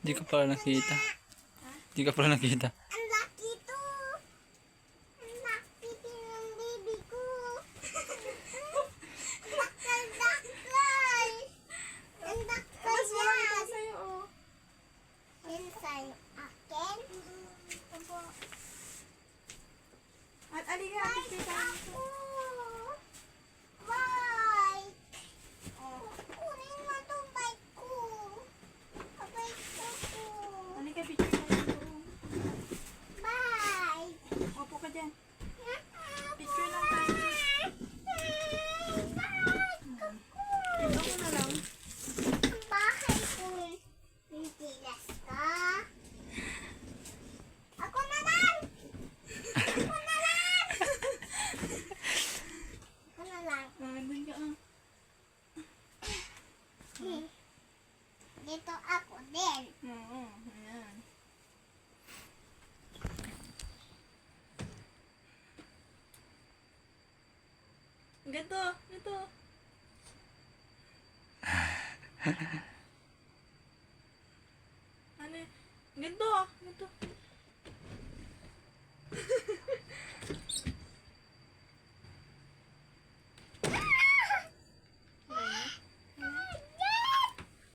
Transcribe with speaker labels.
Speaker 1: Hindi ka pala nakita. Hindi ka pala nakita.
Speaker 2: Ang laki to. Ang laki din ng baby ko. Dakal-dakal. Ang dakal
Speaker 3: Mas malaki
Speaker 2: yan.
Speaker 3: pa sa'yo, oh.
Speaker 2: Yan sa'yo. Akin?
Speaker 3: Opo. At alika, picture tayo.
Speaker 2: Ako. Bye. Kunin mo tong bike ko. Bike ko.
Speaker 3: Alika, picture tayo.
Speaker 2: Bye.
Speaker 3: Opo ka dyan. Picture lang tayo. Ito ko na lang.
Speaker 2: Ang bahay ko. Titilas ka. Ako na lang. Ako na lang. Ako na lang.
Speaker 3: Nandun ka, ah.
Speaker 2: Dito ako din.
Speaker 3: Oo, ayan. Ganito, ito.